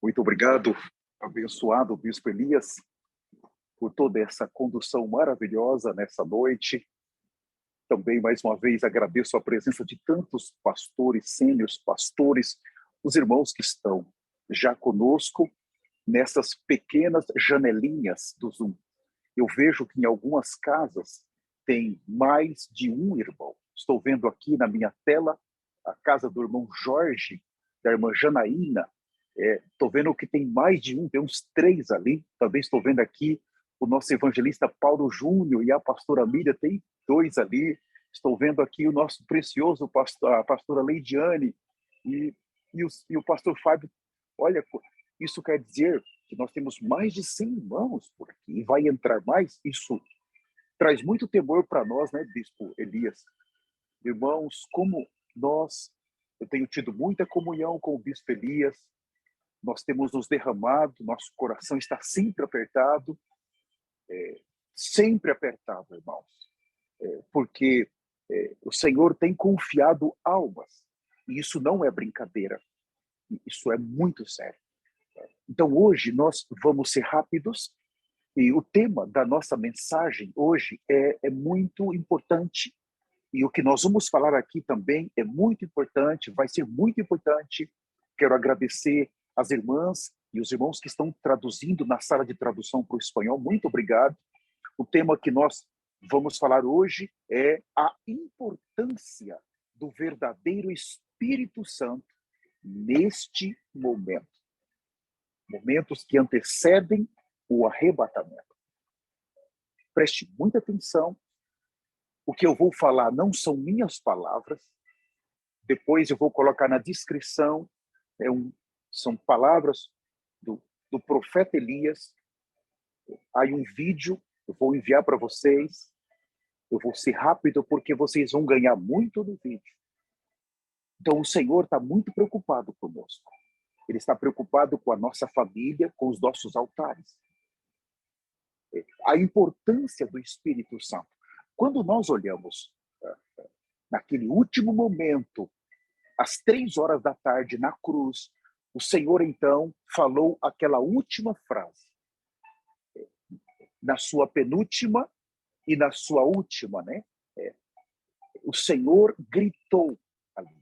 Muito obrigado, abençoado Bispo Elias, por toda essa condução maravilhosa nessa noite. Também, mais uma vez, agradeço a presença de tantos pastores, sêniores, pastores, os irmãos que estão já conosco nessas pequenas janelinhas do Zoom. Eu vejo que em algumas casas tem mais de um irmão. Estou vendo aqui na minha tela a casa do irmão Jorge, da irmã Janaína. Estou vendo que tem mais de um, tem uns 3 ali. Também estou vendo aqui o nosso evangelista Paulo Júnior e a pastora Miriam, tem 2 ali. Estou vendo aqui o nosso precioso pastor, a pastora Leidiane e o pastor Fábio. Olha, isso quer dizer que nós temos mais de 100 irmãos por aqui, e vai entrar mais. Isso traz muito temor para nós, né, Bispo Elias? Irmãos, como eu tenho tido muita comunhão com o Bispo Elias, nós temos nos derramado, nosso coração está sempre apertado, irmãos, porque o Senhor tem confiado almas, e isso não é brincadeira, isso é muito sério. Então, hoje, nós vamos ser rápidos, e o tema da nossa mensagem hoje é muito importante, e o que nós vamos falar aqui também é muito importante, vai ser muito importante. Quero agradecer as irmãs e os irmãos que estão traduzindo na sala de tradução para o espanhol. Muito obrigado. O tema que nós vamos falar hoje é a importância do verdadeiro Espírito Santo neste momento. Momentos que antecedem o arrebatamento. Preste muita atenção. O que eu vou falar não são minhas palavras. Depois eu vou colocar na descrição. São palavras do profeta Elias. Aí um vídeo, eu vou enviar para vocês. Eu vou ser rápido porque vocês vão ganhar muito no vídeo. Então o Senhor está muito preocupado conosco. Ele está preocupado com a nossa família, com os nossos altares. A importância do Espírito Santo. Quando nós olhamos naquele último momento, às 3 horas da tarde, na cruz, o Senhor, então, falou aquela última frase. Na sua penúltima e na sua última, né? O Senhor gritou ali.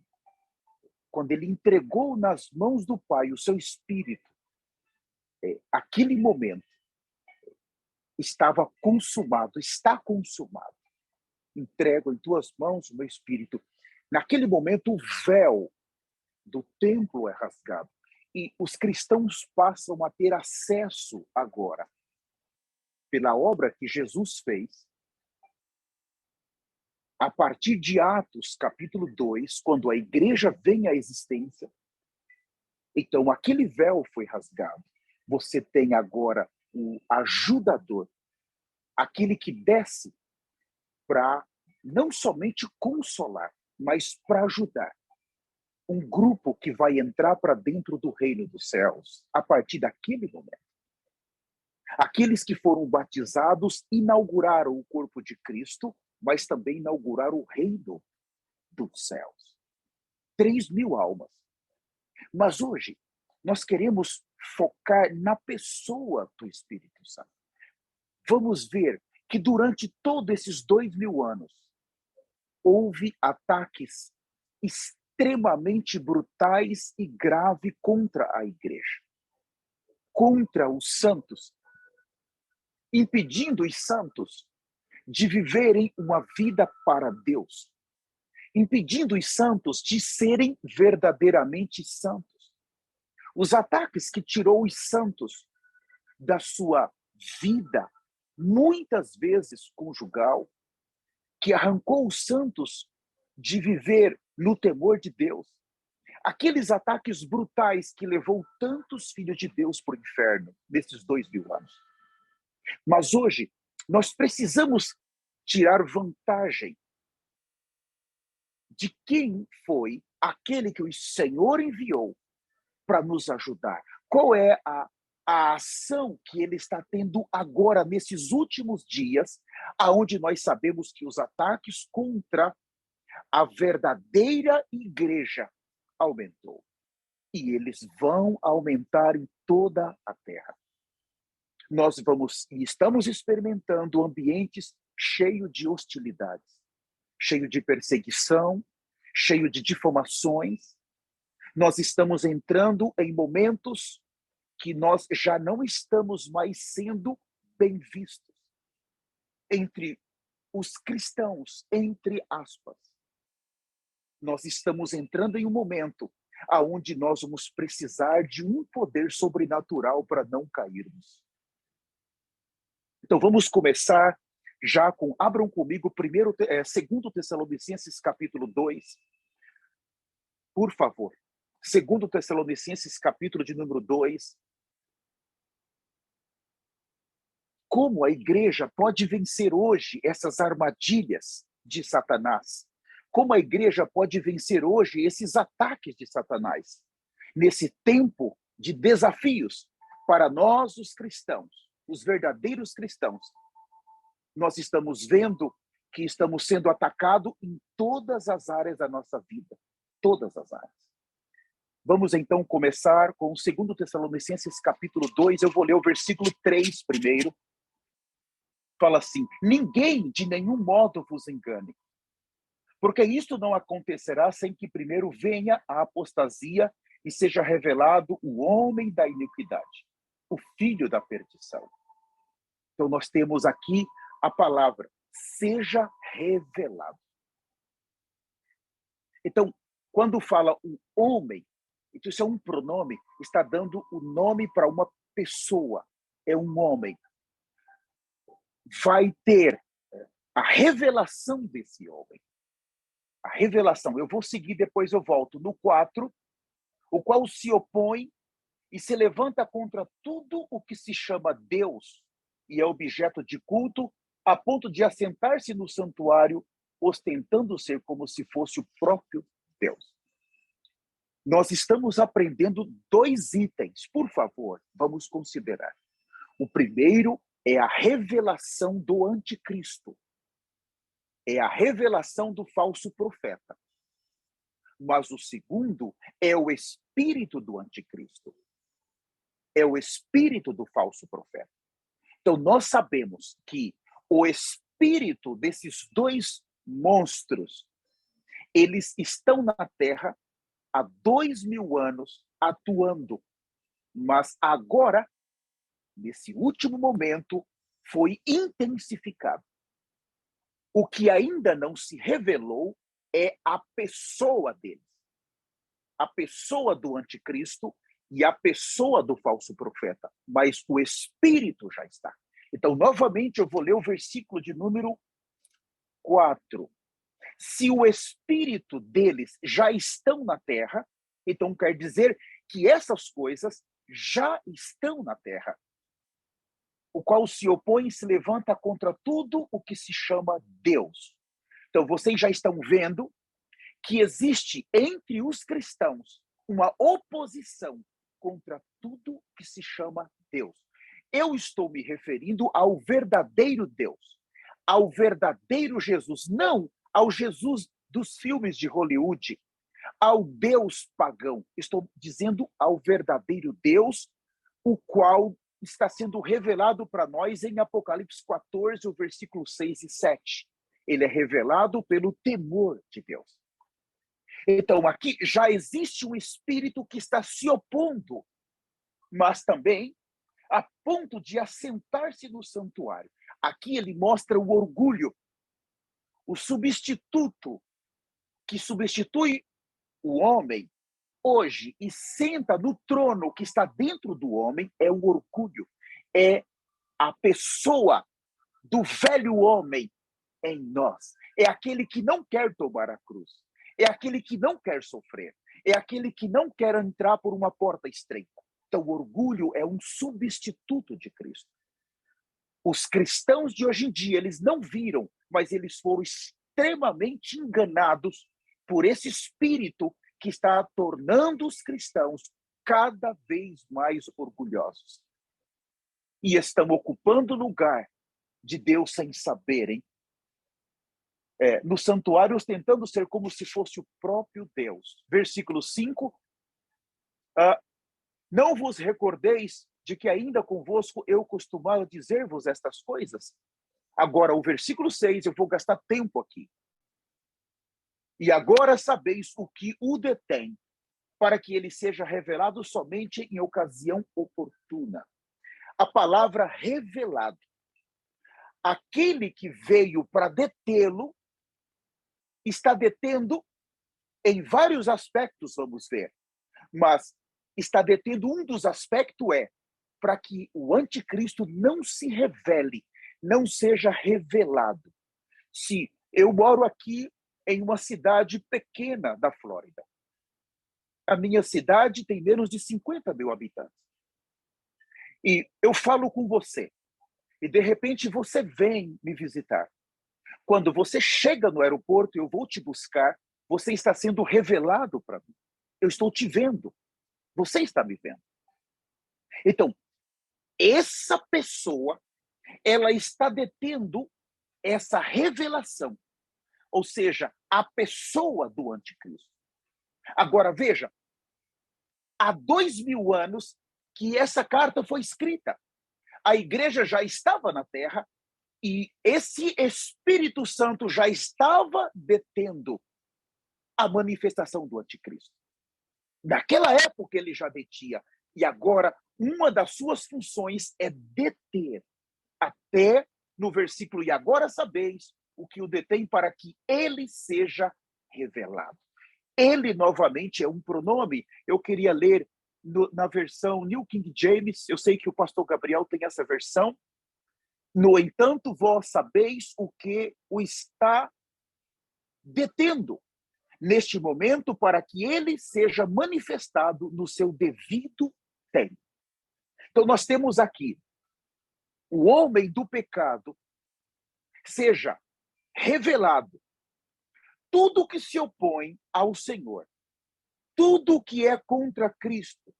Quando ele entregou nas mãos do Pai o seu Espírito, aquele momento estava consumado, está consumado. Entrego em tuas mãos o meu Espírito. Naquele momento, o véu do templo é rasgado. E os cristãos passam a ter acesso agora, pela obra que Jesus fez, a partir de Atos, capítulo 2, quando a igreja vem à existência. Então, aquele véu foi rasgado. Você tem agora o ajudador, aquele que desce para não somente consolar, mas para ajudar. Um grupo que vai entrar para dentro do reino dos céus a partir daquele momento. Aqueles que foram batizados inauguraram o corpo de Cristo, mas também inauguraram o reino dos céus. 3.000 almas. Mas hoje, nós queremos focar na pessoa do Espírito Santo. Vamos ver que durante todos esses 2.000 anos, houve ataques extremamente brutais e graves contra a igreja, contra os santos, impedindo os santos de viverem uma vida para Deus, impedindo os santos de serem verdadeiramente santos. Os ataques que tirou os santos da sua vida, muitas vezes conjugal, que arrancou os santos de viver no temor de Deus. Aqueles ataques brutais que levou tantos filhos de Deus para o inferno nesses 2.000 anos. Mas hoje, nós precisamos tirar vantagem de quem foi aquele que o Senhor enviou para nos ajudar. Qual é a ação que ele está tendo agora, nesses últimos dias, aonde nós sabemos que os ataques contra a verdadeira igreja aumentou. e eles vão aumentar em toda a terra. Nós vamos e estamos experimentando ambientes cheios de hostilidades, cheio de perseguição, cheio de difamações. Nós estamos entrando em momentos que nós já não estamos mais sendo bem vistos entre os cristãos, entre aspas. Nós estamos entrando em um momento aonde nós vamos precisar de um poder sobrenatural para não cairmos. Então vamos começar já com, abram comigo, 2 Tessalonicenses capítulo 2, por favor. 2 Tessalonicenses capítulo de número 2. Como a igreja pode vencer hoje essas armadilhas de Satanás? Como a igreja pode vencer hoje esses ataques de Satanás? Nesse tempo de desafios para nós, os cristãos, os verdadeiros cristãos, nós estamos vendo que estamos sendo atacados em todas as áreas da nossa vida. Todas as áreas. Vamos então começar com 2 Tessalonicenses capítulo 2. Eu vou ler o versículo 3 primeiro. Fala assim: ninguém de nenhum modo vos engane, porque isto não acontecerá sem que primeiro venha a apostasia e seja revelado o homem da iniquidade, o filho da perdição. Então nós temos aqui a palavra, seja revelado. Então, quando fala o homem, então isso é um pronome, está dando o nome para uma pessoa, é um homem. Vai ter a revelação desse homem. A revelação, eu vou seguir, depois eu volto no 4, o qual se opõe e se levanta contra tudo o que se chama Deus e é objeto de culto, a ponto de assentar-se no santuário, ostentando ser como se fosse o próprio Deus. Nós estamos aprendendo 2 itens, por favor, vamos considerar. O primeiro é a revelação do anticristo. É a revelação do falso profeta. Mas o segundo é o espírito do anticristo. É o espírito do falso profeta. Então, nós sabemos que o espírito desses 2 monstros, eles estão na Terra há 2000 anos atuando. Mas agora, nesse último momento, foi intensificado. O que ainda não se revelou é a pessoa deles. A pessoa do anticristo e a pessoa do falso profeta. Mas o espírito já está. Então, novamente, eu vou ler o versículo de número 4. Se o espírito deles já estão na terra, então quer dizer que essas coisas já estão na terra. O qual se opõe e se levanta contra tudo o que se chama Deus. Então, vocês já estão vendo que existe entre os cristãos uma oposição contra tudo que se chama Deus. Eu estou me referindo ao verdadeiro Deus, ao verdadeiro Jesus, não ao Jesus dos filmes de Hollywood, ao Deus pagão. Estou dizendo ao verdadeiro Deus, o qual está sendo revelado para nós em Apocalipse 14, o versículo 6 e 7. Ele é revelado pelo temor de Deus. Então, aqui já existe um espírito que está se opondo, mas também a ponto de assentar-se no santuário. Aqui ele mostra o orgulho, o substituto que substitui o homem hoje e senta no trono que está dentro do homem é o orgulho, é a pessoa do velho homem em nós. É aquele que não quer tomar a cruz, é aquele que não quer sofrer, é aquele que não quer entrar por uma porta estreita. Então, o orgulho é um substituto de Cristo. Os cristãos de hoje em dia, eles não viram, mas eles foram extremamente enganados por esse espírito que está tornando os cristãos cada vez mais orgulhosos. E estão ocupando o lugar de Deus sem saberem. No santuário, ostentando ser como se fosse o próprio Deus. Versículo 5. Ah, não vos recordeis de que ainda convosco eu costumava dizer-vos estas coisas? Agora, o versículo 6, eu vou gastar tempo aqui. E agora sabeis o que o detém, para que ele seja revelado somente em ocasião oportuna. A palavra revelado. Aquele que veio para detê-lo, está detendo em vários aspectos, vamos ver. Mas está detendo um dos aspectos para que o anticristo não se revele, não seja revelado. Se eu moro aqui em uma cidade pequena da Flórida, a minha cidade tem menos de 50 mil habitantes. E eu falo com você, e de repente você vem me visitar. Quando você chega no aeroporto, eu vou te buscar, você está sendo revelado para mim. Eu estou te vendo. Você está me vendo. Então, essa pessoa, ela está detendo essa revelação. Ou seja, a pessoa do anticristo. Agora, veja, há 2000 anos que essa carta foi escrita. A igreja já estava na terra e esse Espírito Santo já estava detendo a manifestação do anticristo. Naquela época ele já detinha. E agora, uma das suas funções é deter. Até no versículo, e agora sabeis o que o detém para que ele seja revelado. Ele, novamente, é um pronome. Eu queria ler na versão New King James. Eu sei que o pastor Gabriel tem essa versão. No entanto, vós sabeis o que o está detendo neste momento para que ele seja manifestado no seu devido tempo. Então, nós temos aqui o homem do pecado seja revelado. Tudo que se opõe ao Senhor, tudo que é contra Cristo,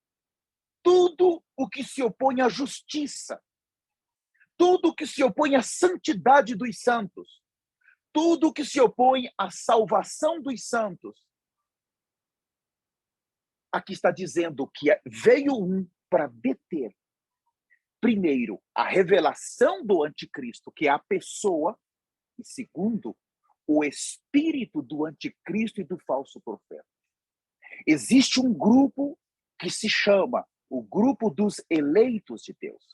tudo o que se opõe à justiça, tudo que se opõe à santidade dos santos, tudo que se opõe à salvação dos santos. Aqui está dizendo que veio um para deter, primeiro, a revelação do anticristo, que é a pessoa, e segundo, o espírito do anticristo e do falso profeta. Existe um grupo que se chama o grupo dos eleitos de Deus.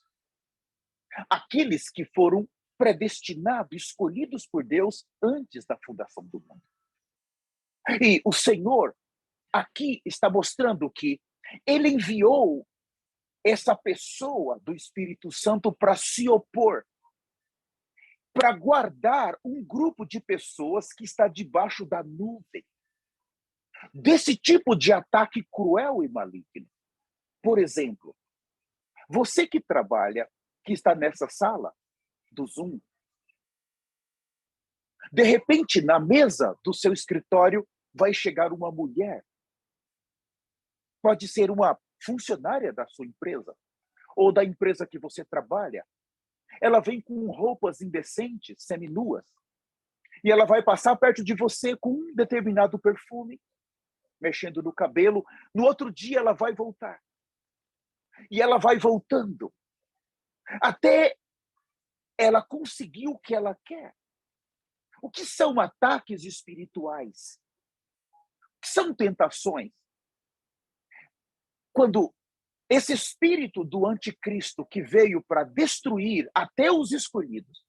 Aqueles que foram predestinados, escolhidos por Deus antes da fundação do mundo. E o Senhor aqui está mostrando que ele enviou essa pessoa do Espírito Santo para se opor, para guardar um grupo de pessoas que está debaixo da nuvem desse tipo de ataque cruel e maligno. Por exemplo, você que trabalha, que está nessa sala do Zoom, de repente, na mesa do seu escritório, vai chegar uma mulher. Pode ser uma funcionária da sua empresa, ou da empresa que você trabalha. Ela vem com roupas indecentes, seminuas, e ela vai passar perto de você com um determinado perfume, mexendo no cabelo. No outro dia, ela vai voltar. E ela vai voltando, até ela conseguir o que ela quer. O que são ataques espirituais? O que são tentações? Quando esse espírito do anticristo que veio para destruir até os escolhidos,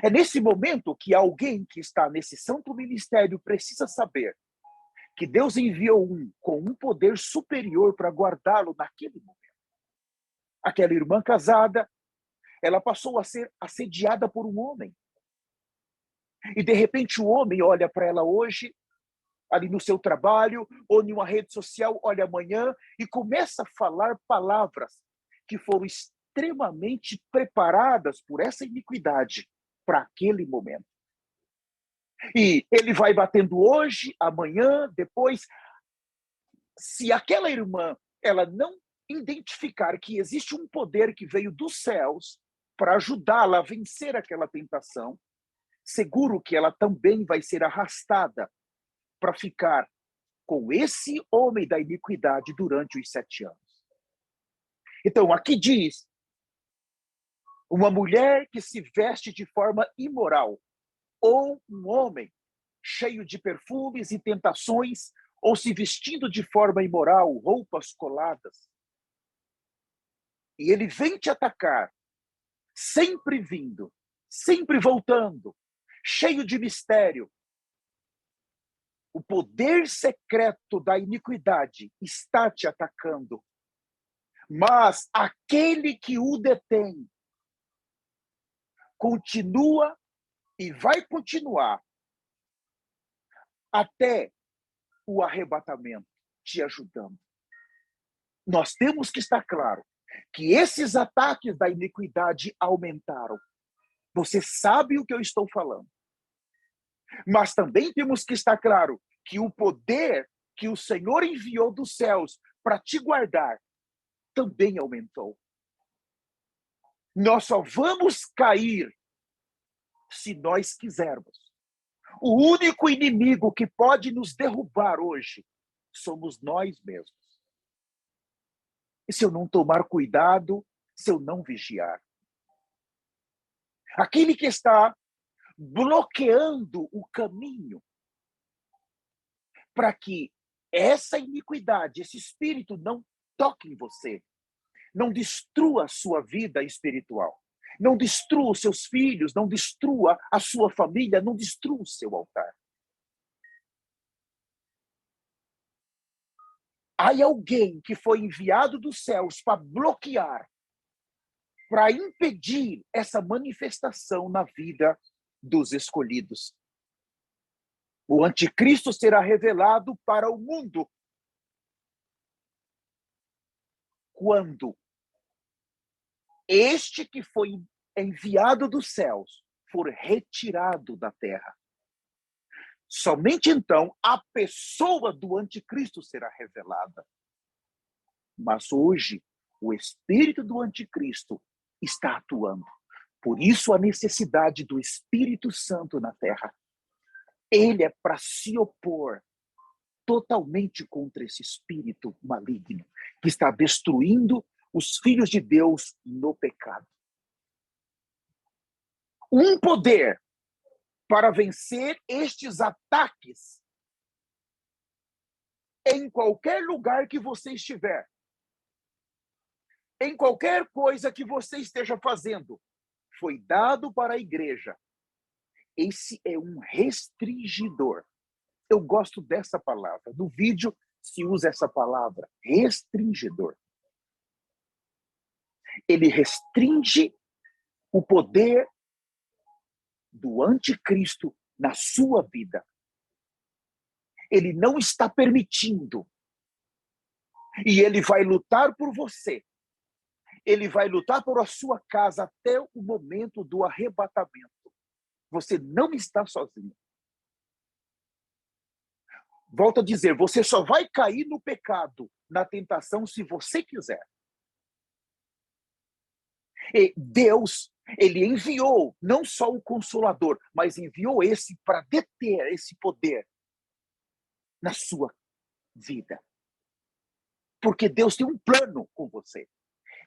é nesse momento que alguém que está nesse santo ministério precisa saber que Deus enviou um com um poder superior para guardá-lo naquele momento. Aquela irmã casada, ela passou a ser assediada por um homem. E de repente o homem olha para ela hoje, ali no seu trabalho, ou em uma rede social, olha amanhã, e começa a falar palavras que foram extremamente preparadas por essa iniquidade para aquele momento. E ele vai batendo hoje, amanhã, depois. Se aquela irmã ela não identificar que existe um poder que veio dos céus para ajudá-la a vencer aquela tentação, seguro que ela também vai ser arrastada para ficar com esse homem da iniquidade durante os 7 anos. Então, aqui diz, uma mulher que se veste de forma imoral, ou um homem cheio de perfumes e tentações, ou se vestindo de forma imoral, roupas coladas, e ele vem te atacar, sempre vindo, sempre voltando, cheio de mistério. O poder secreto da iniquidade está te atacando. Mas aquele que o detém continua e vai continuar até o arrebatamento, te ajudando. Nós temos que estar claro que esses ataques da iniquidade aumentaram. Você sabe o que eu estou falando. Mas também temos que estar claro que o poder que o Senhor enviou dos céus para te guardar também aumentou. Nós só vamos cair se nós quisermos. O único inimigo que pode nos derrubar hoje somos nós mesmos. E se eu não tomar cuidado, se eu não vigiar? Aquele que está bloqueando o caminho para que essa iniquidade, esse espírito não toque em você, não destrua a sua vida espiritual, não destrua os seus filhos, não destrua a sua família, não destrua o seu altar. Há alguém que foi enviado dos céus para bloquear, para impedir essa manifestação na vida dos escolhidos. O anticristo será revelado para o mundo quando este que foi enviado dos céus for retirado da terra. Somente então a pessoa do anticristo será revelada. Mas hoje, o espírito do anticristo está atuando. Por isso a necessidade do Espírito Santo na terra. Ele é para se opor totalmente contra esse espírito maligno que está destruindo os filhos de Deus no pecado. Um poder para vencer estes ataques em qualquer lugar que você estiver, em qualquer coisa que você esteja fazendo, foi dado para a igreja. Esse é um restringidor. Eu gosto dessa palavra. No vídeo se usa essa palavra, restringidor. Ele restringe o poder do anticristo na sua vida. Ele não está permitindo. E ele vai lutar por você. Ele vai lutar por a sua casa até o momento do arrebatamento. Você não está sozinho. Volto a dizer, você só vai cair no pecado, na tentação, se você quiser. E Deus, ele enviou não só o Consolador, mas enviou esse para deter esse poder na sua vida. Porque Deus tem um plano com você.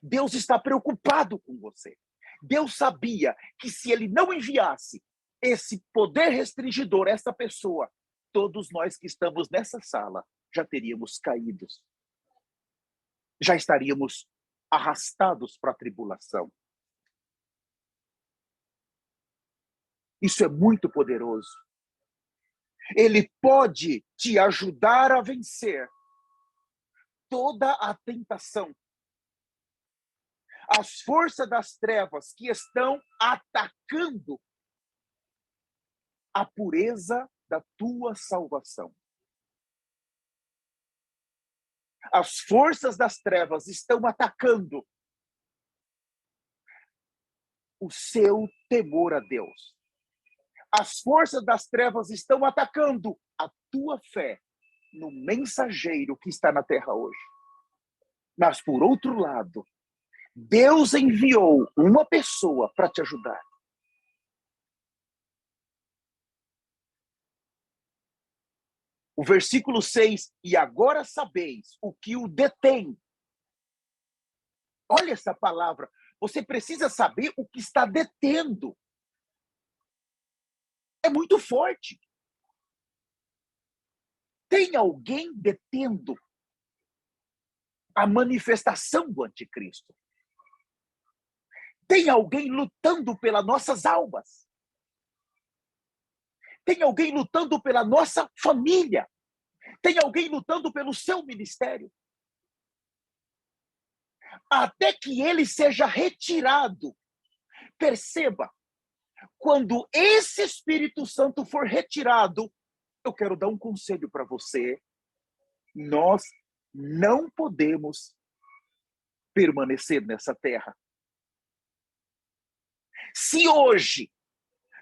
Deus está preocupado com você. Deus sabia que se ele não enviasse esse poder restringidor, essa pessoa, todos nós que estamos nessa sala já teríamos caído. Já estaríamos arrastados para a tribulação. Isso é muito poderoso. Ele pode te ajudar a vencer toda a tentação. As forças das trevas que estão atacando a pureza da tua salvação. As forças das trevas estão atacando o seu temor a Deus. As forças das trevas estão atacando a tua fé no mensageiro que está na terra hoje. Mas, por outro lado, Deus enviou uma pessoa para te ajudar. O versículo 6, e agora sabeis o que o detém. Olha essa palavra. Você precisa saber o que está detendo. É muito forte. Tem alguém detendo a manifestação do anticristo. Tem alguém lutando pelas nossas almas. Tem alguém lutando pela nossa família. Tem alguém lutando pelo seu ministério. Até que ele seja retirado. Perceba, quando esse Espírito Santo for retirado, eu quero dar um conselho para você. Nós não podemos permanecer nessa terra. Se hoje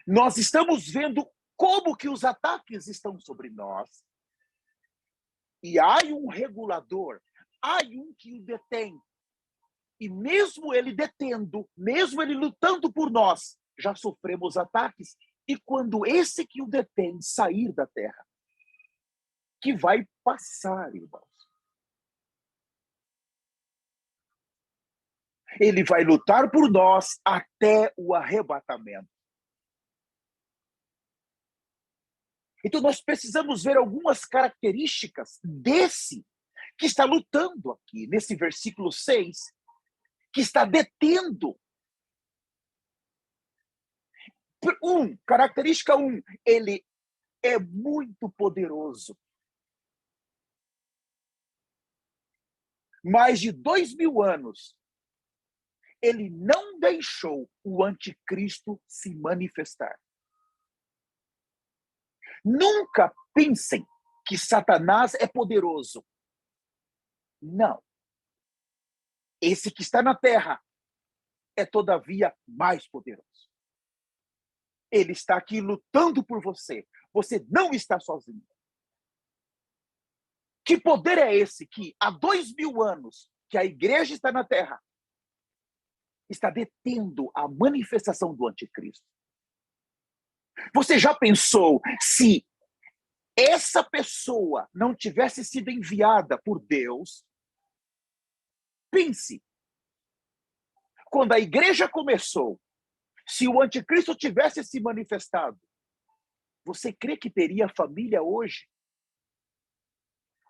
nós estamos vendo como que os ataques estão sobre nós, e há um regulador, há um que o detém, e mesmo ele detendo, mesmo ele lutando por nós, já sofremos ataques, e quando esse que o detém sair da terra, que vai passar, irmãos, ele vai lutar por nós até o arrebatamento. Então nós precisamos ver algumas características desse que está lutando aqui, nesse versículo 6, que está detendo. Característica 1, ele é muito poderoso. Mais de 2000 anos, ele não deixou o anticristo se manifestar. Nunca pensem que Satanás é poderoso. Não. Esse que está na terra é, todavia, mais poderoso. Ele está aqui lutando por você. Você não está sozinho. Que poder é esse que, há 2000 anos, que a igreja está na terra, está detendo a manifestação do anticristo? Você já pensou se essa pessoa não tivesse sido enviada por Deus? Pense, quando a igreja começou, se o anticristo tivesse se manifestado, você crê que teria família hoje?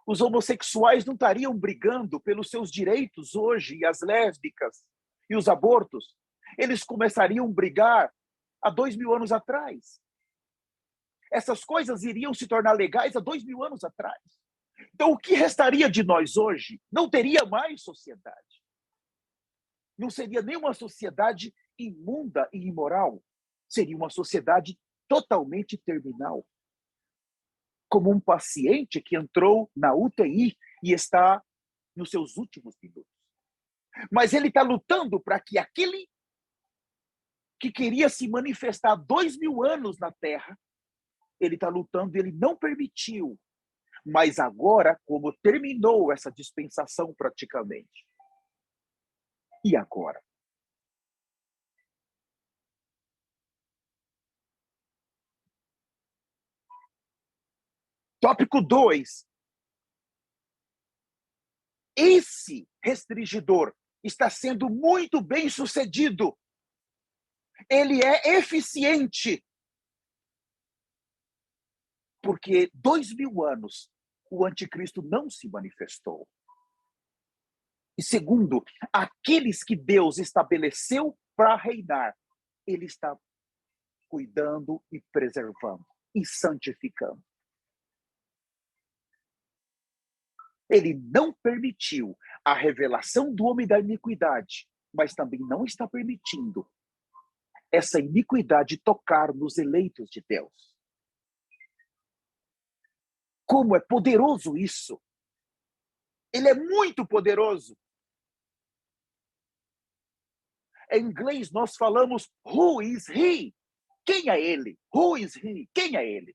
Os homossexuais não estariam brigando pelos seus direitos hoje, e as lésbicas, e os abortos? Eles começariam a brigar há 2000 anos atrás. Essas coisas iriam se tornar legais há 2000 anos atrás. Então, o que restaria de nós hoje? Não teria mais sociedade. Não seria nenhuma sociedade imunda e imoral. Seria uma sociedade totalmente terminal. Como um paciente que entrou na UTI e está nos seus últimos minutos. Mas ele está lutando para que aquele que queria se manifestar há 2000 anos na Terra, ele está lutando e ele não permitiu. Mas agora, como terminou essa dispensação praticamente, e agora? Tópico 2. Esse restringidor está sendo muito bem sucedido. Ele é eficiente. Porque 2000 anos o anticristo não se manifestou. E segundo, aqueles que Deus estabeleceu para reinar, ele está cuidando e preservando e santificando. Ele não permitiu a revelação do homem da iniquidade, mas também não está permitindo essa iniquidade tocar nos eleitos de Deus. Como é poderoso isso! Ele é muito poderoso. Em inglês nós falamos who is he? Quem é ele? Who is he? Quem é ele?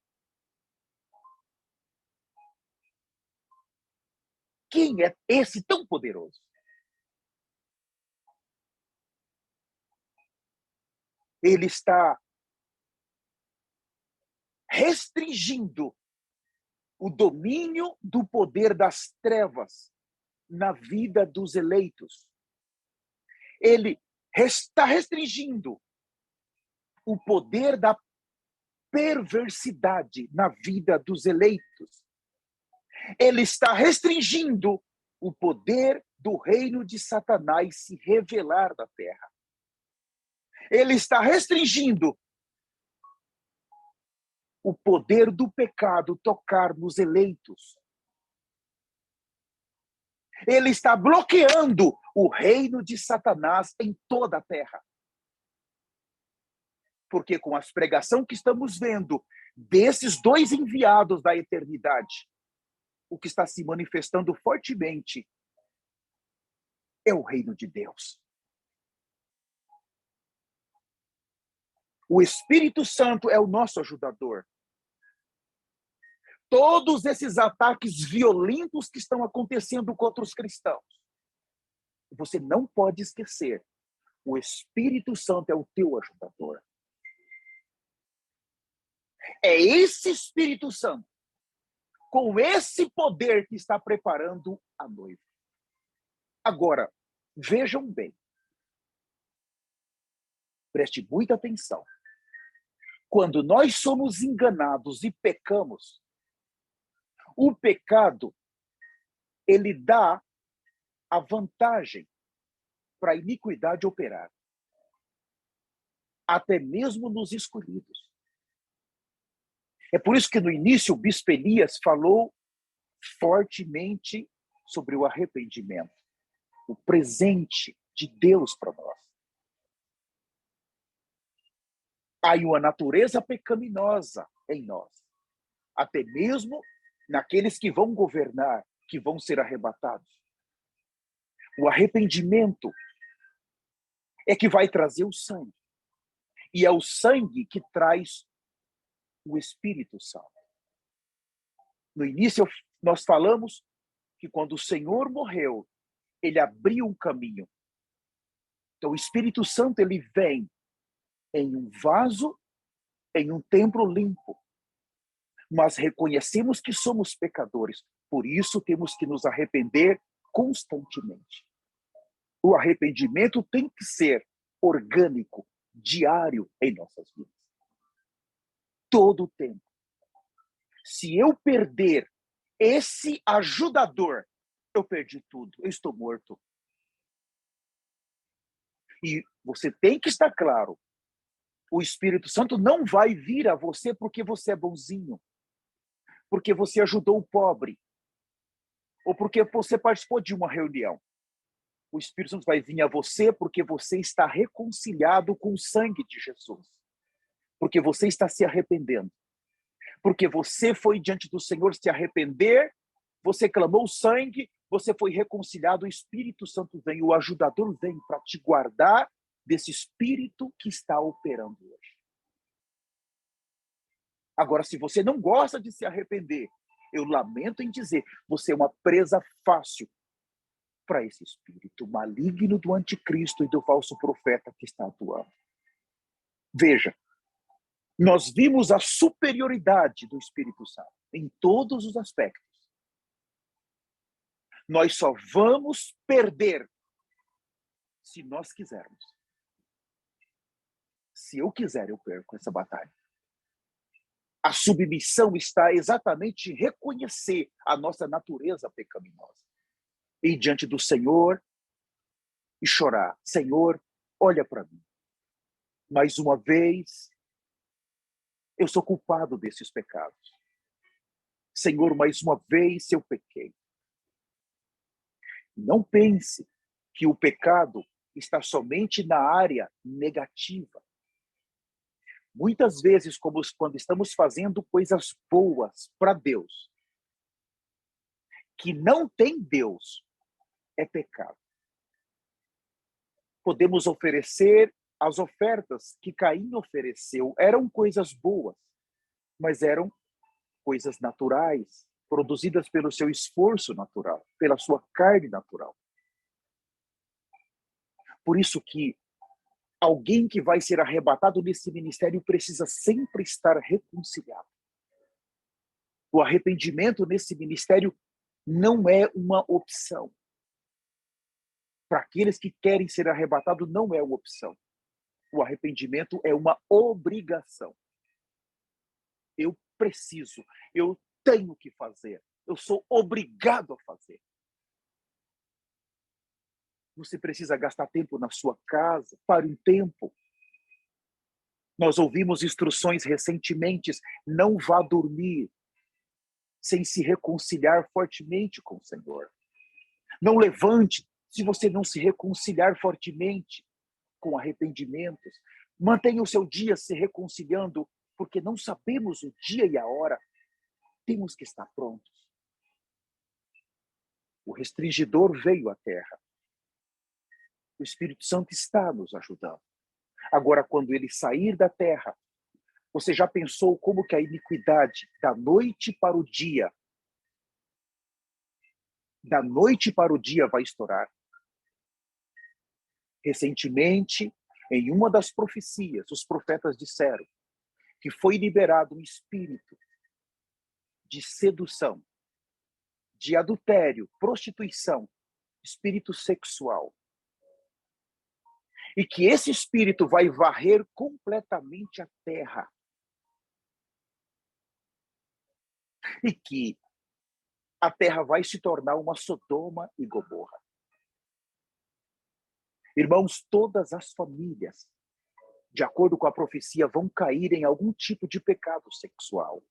Quem é esse tão poderoso? Ele está restringindo o domínio do poder das trevas na vida dos eleitos. Ele está restringindo o poder da perversidade na vida dos eleitos. Ele está restringindo o poder do reino de Satanás se revelar na terra. Ele está restringindo o poder do pecado tocar nos eleitos. Ele está bloqueando o reino de Satanás em toda a terra. Porque com a pregação que estamos vendo desses dois enviados da eternidade, o que está se manifestando fortemente é o reino de Deus. O Espírito Santo é o nosso ajudador. Todos esses ataques violentos que estão acontecendo contra os cristãos, você não pode esquecer, o Espírito Santo é o teu ajudador. É esse Espírito Santo, com esse poder, que está preparando a noiva. Agora, vejam bem. Preste muita atenção. Quando nós somos enganados e pecamos, o pecado, ele dá a vantagem para a iniquidade operar. Até mesmo nos escolhidos. É por isso que no início o bispo Elias falou fortemente sobre o arrependimento. O presente de Deus para nós. Há uma natureza pecaminosa em nós. Até mesmo naqueles que vão governar, que vão ser arrebatados. O arrependimento é que vai trazer o sangue. E é o sangue que traz o Espírito Santo. No início nós falamos que quando o Senhor morreu, ele abriu um caminho. Então o Espírito Santo, ele vem em um vaso, em um templo limpo. Mas reconhecemos que somos pecadores. Por isso temos que nos arrepender constantemente. O arrependimento tem que ser orgânico, diário em nossas vidas. Todo o tempo. Se eu perder esse ajudador, eu perdi tudo. Eu estou morto. E você tem que estar claro. O Espírito Santo não vai vir a você porque você é bonzinho. Porque você ajudou o pobre. Ou porque você participou de uma reunião. O Espírito Santo vai vir a você porque você está reconciliado com o sangue de Jesus. Porque você está se arrependendo. Porque você foi diante do Senhor se arrepender, você clamou sangue, você foi reconciliado, o Espírito Santo vem, o ajudador vem para te guardar desse espírito que está operando hoje. Agora, se você não gosta de se arrepender, eu lamento em dizer, você é uma presa fácil para esse espírito maligno do anticristo e do falso profeta que está atuando. Veja, nós vimos a superioridade do Espírito Santo em todos os aspectos. Nós só vamos perder se nós quisermos. Se eu quiser, eu perco essa batalha. A submissão está exatamente em reconhecer a nossa natureza pecaminosa. Ir diante do Senhor e chorar. Senhor, olha para mim. Mais uma vez, eu sou culpado desses pecados. Senhor, mais uma vez eu pequei. Não pense que o pecado está somente na área negativa. Muitas vezes, como quando estamos fazendo coisas boas para Deus, que não tem Deus, é pecado. Podemos oferecer as ofertas que Caim ofereceu. Eram coisas boas, mas eram coisas naturais, produzidas pelo seu esforço natural, pela sua carne natural. Por isso que alguém que vai ser arrebatado nesse ministério precisa sempre estar reconciliado. O arrependimento nesse ministério não é uma opção. Para aqueles que querem ser arrebatados, não é uma opção. O arrependimento é uma obrigação. Eu preciso, eu tenho que fazer, eu sou obrigado a fazer. Você precisa gastar tempo na sua casa, pare um tempo. Nós ouvimos instruções recentemente, não vá dormir sem se reconciliar fortemente com o Senhor. Não levante se você não se reconciliar fortemente com arrependimentos. Mantenha o seu dia se reconciliando, porque não sabemos o dia e a hora. Temos que estar prontos. O restringidor veio à terra. O Espírito Santo está nos ajudando. Agora, quando ele sair da terra, você já pensou como que a iniquidade da noite para o dia vai estourar? Recentemente, em uma das profecias, os profetas disseram que foi liberado um espírito de sedução, de adultério, prostituição, espírito sexual. E que esse espírito vai varrer completamente a terra. E que a terra vai se tornar uma Sodoma e Gomorra. Irmãos, todas as famílias, de acordo com a profecia, vão cair em algum tipo de pecado sexual.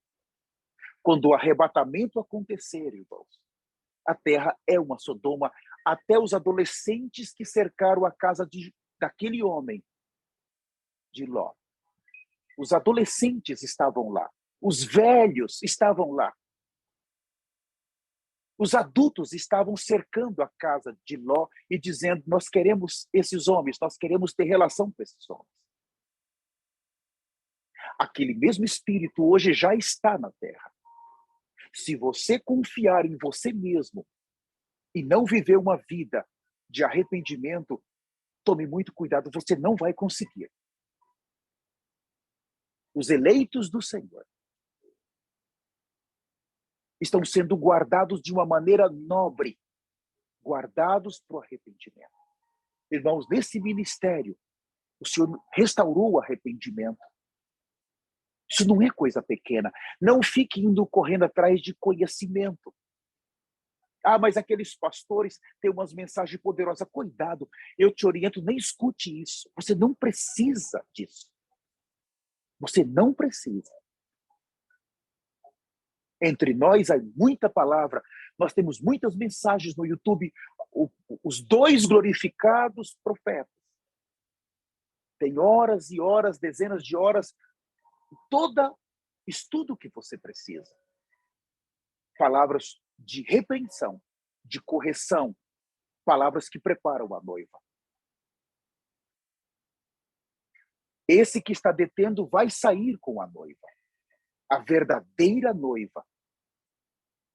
Quando o arrebatamento acontecer, irmãos, a terra é uma Sodoma. Até os adolescentes que cercaram a casa daquele homem, de Ló. Os adolescentes estavam lá. Os velhos estavam lá. Os adultos estavam cercando a casa de Ló e dizendo: nós queremos esses homens, nós queremos ter relação com esses homens. Aquele mesmo espírito hoje já está na terra. Se você confiar em você mesmo e não viver uma vida de arrependimento, tome muito cuidado, você não vai conseguir. Os eleitos do Senhor estão sendo guardados de uma maneira nobre, guardados para o arrependimento. Irmãos, nesse ministério, o Senhor restaurou o arrependimento. Isso não é coisa pequena. Não fique indo correndo atrás de conhecimento. Ah, mas aqueles pastores têm umas mensagens poderosas. Cuidado, eu te oriento, nem escute isso. Você não precisa disso. Você não precisa. Entre nós há muita palavra. Nós temos muitas mensagens no YouTube. Os dois glorificados profetas. Tem horas e horas, dezenas de horas. Todo estudo que você precisa. Palavras de repreensão, de correção. Palavras que preparam a noiva. Esse que está detendo vai sair com a noiva. A verdadeira noiva.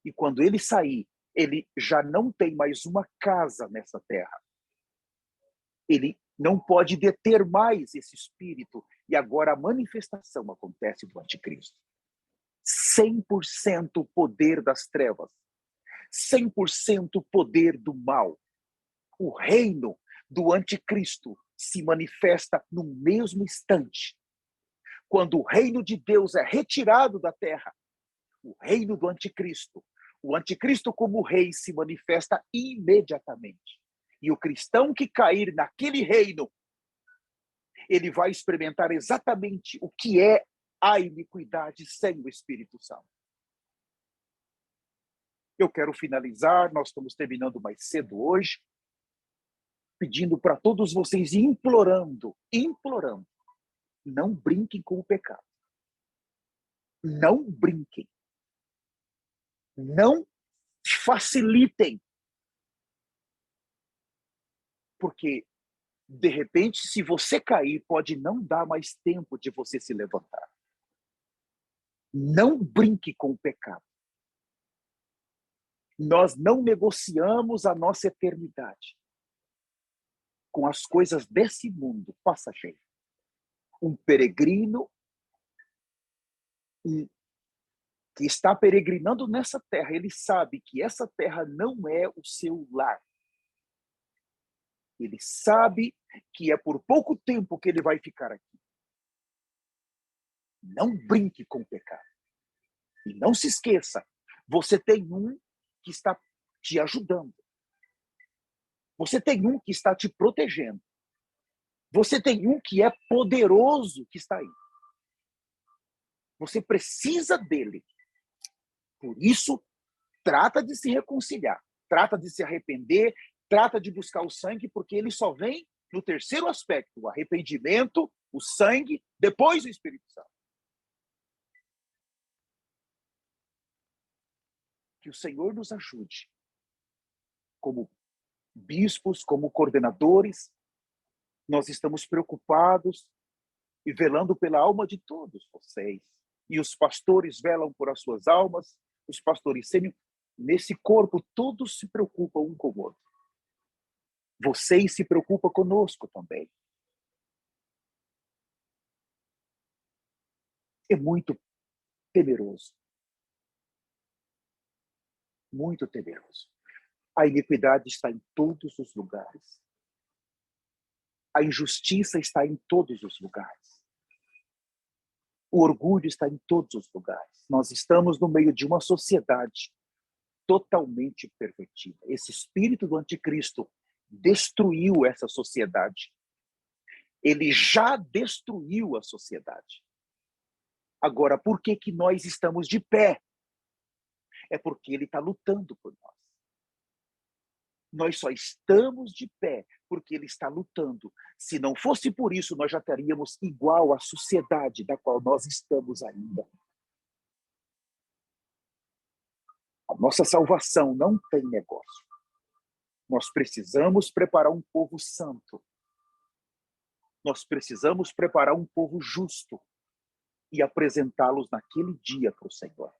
E quando ele sair, ele já não tem mais uma casa nessa terra. Ele não pode deter mais esse espírito. E agora a manifestação acontece do anticristo. 100% poder das trevas. 100% poder do mal. O reino do anticristo se manifesta no mesmo instante. Quando o reino de Deus é retirado da terra, o reino do anticristo, o anticristo como rei se manifesta imediatamente. E o cristão que cair naquele reino, ele vai experimentar exatamente o que é a iniquidade sem o Espírito Santo. Eu quero finalizar, nós estamos terminando mais cedo hoje, pedindo para todos vocês, implorando, não brinquem com o pecado. Não brinquem. Não facilitem. Porque, de repente, se você cair, pode não dar mais tempo de você se levantar. Não brinque com o pecado. Nós não negociamos a nossa eternidade com as coisas desse mundo passageiro. Um peregrino, um que está peregrinando nessa terra, ele sabe que essa terra não é o seu lar. Ele sabe que é por pouco tempo que ele vai ficar aqui. Não brinque com o pecado. E não se esqueça, você tem um que está te ajudando. Você tem um que está te protegendo. Você tem um que é poderoso que está aí. Você precisa dele. Por isso, trata de se reconciliar, trata de se arrepender, trata de buscar o sangue, porque ele só vem no terceiro aspecto, o arrependimento, o sangue, depois o Espírito Santo. Que o Senhor nos ajude, como bispos, como coordenadores, nós estamos preocupados e velando pela alma de todos vocês. E os pastores velam por as suas almas, os pastores sênior. Nesse corpo, todos se preocupam um com o outro. Vocês se preocupam conosco também. É muito temeroso. Muito temeroso. A iniquidade está em todos os lugares. A injustiça está em todos os lugares. O orgulho está em todos os lugares. Nós estamos no meio de uma sociedade totalmente pervertida. Esse espírito do anticristo destruiu essa sociedade. Ele já destruiu a sociedade. Agora, por que que nós estamos de pé? É porque ele está lutando por nós. Nós só estamos de pé porque ele está lutando. Se não fosse por isso, nós já estaríamos igual à sociedade da qual nós estamos ainda. A nossa salvação não tem negócio. Nós precisamos preparar um povo santo. Nós precisamos preparar um povo justo e apresentá-los naquele dia para o Senhor.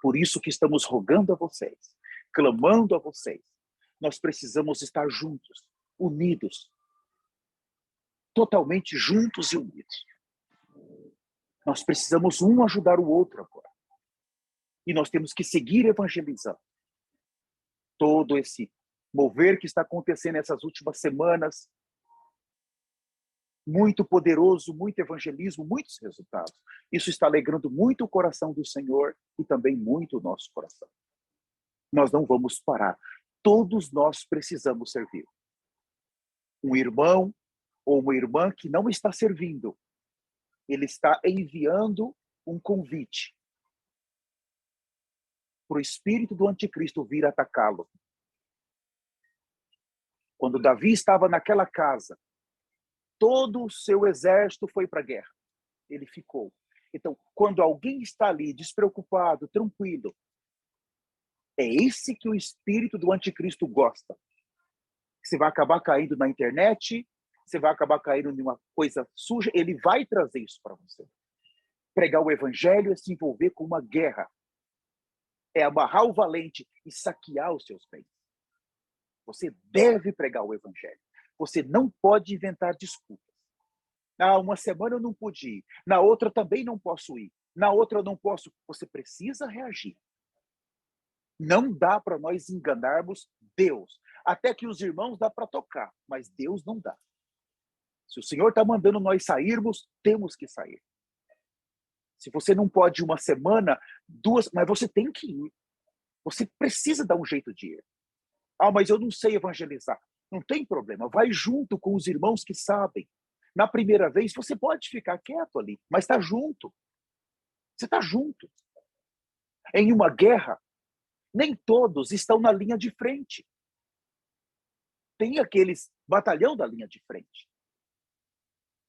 Por isso que estamos rogando a vocês, clamando a vocês. Nós precisamos estar juntos, unidos, totalmente juntos e unidos. Nós precisamos um ajudar o outro agora. E nós temos que seguir evangelizando. Todo esse mover que está acontecendo nessas últimas semanas, muito poderoso, muito evangelismo, muitos resultados. Isso está alegrando muito o coração do Senhor e também muito o nosso coração. Nós não vamos parar. Todos nós precisamos servir. Um irmão ou uma irmã que não está servindo, ele está enviando um convite para o espírito do anticristo vir atacá-lo. Quando Davi estava naquela casa, todo o seu exército foi para a guerra. Ele ficou. Então, quando alguém está ali despreocupado, tranquilo, é esse que o espírito do anticristo gosta. Você vai acabar caindo na internet, você vai acabar caindo em uma coisa suja, ele vai trazer isso para você. Pregar o evangelho é se envolver com uma guerra. É amarrar o valente e saquear os seus bens. Você deve pregar o evangelho. Você não pode inventar desculpas. Uma semana eu não pude ir. Na outra também não posso ir. Na outra eu não posso. Você precisa reagir. Não dá para nós enganarmos Deus. Até que os irmãos dá para tocar, mas Deus não dá. Se o Senhor está mandando nós sairmos, temos que sair. Se você não pode uma semana, duas, mas você tem que ir. Você precisa dar um jeito de ir. Mas eu não sei evangelizar. Não tem problema, vai junto com os irmãos que sabem. Na primeira vez, você pode ficar quieto ali, mas está junto. Você está junto. Em uma guerra, nem todos estão na linha de frente. Tem aqueles batalhão da linha de frente.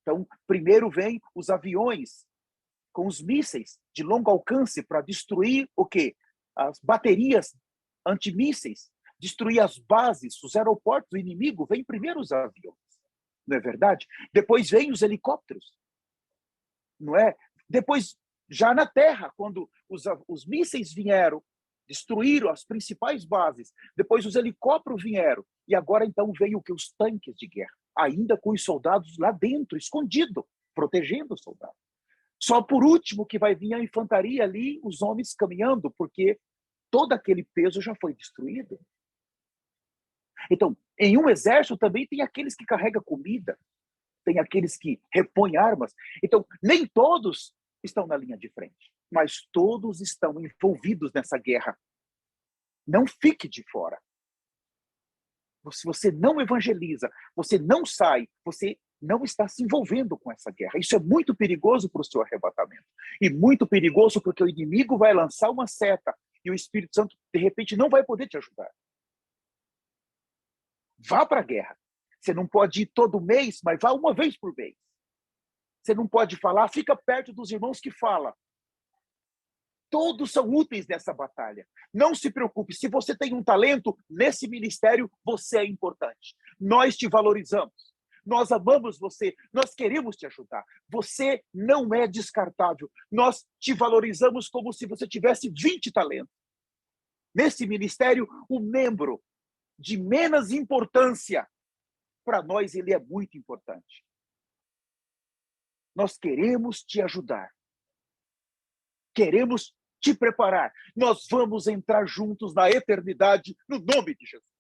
Então, primeiro vem os aviões com os mísseis de longo alcance para destruir o quê? As baterias antimísseis, destruir as bases, os aeroportos do inimigo, vem primeiro os aviões. Não é verdade? Depois vem os helicópteros. Não é? Depois, já na terra, quando os mísseis vieram, destruíram as principais bases, depois os helicópteros vieram, e agora então veio o que? Os tanques de guerra, ainda com os soldados lá dentro, escondido, protegendo os soldados. Só por último que vai vir a infantaria ali, os homens caminhando, porque todo aquele peso já foi destruído. Então, em um exército também tem aqueles que carregam comida, tem aqueles que repõem armas. Então, nem todos estão na linha de frente, mas todos estão envolvidos nessa guerra. Não fique de fora. Se você não evangeliza, você não sai, você não está se envolvendo com essa guerra. Isso é muito perigoso para o seu arrebatamento. E muito perigoso porque o inimigo vai lançar uma seta e o Espírito Santo, de repente, não vai poder te ajudar. Vá para a guerra. Você não pode ir todo mês, mas vá uma vez por mês. Você não pode falar, fica perto dos irmãos que falam. Todos são úteis nessa batalha. Não se preocupe, se você tem um talento, nesse ministério você é importante. Nós te valorizamos. Nós amamos você, nós queremos te ajudar. Você não é descartável. Nós te valorizamos como se você tivesse 20 talentos. Nesse ministério, o membro de menos importância, para nós ele é muito importante. Nós queremos te ajudar. Queremos te preparar. Nós vamos entrar juntos na eternidade, no nome de Jesus.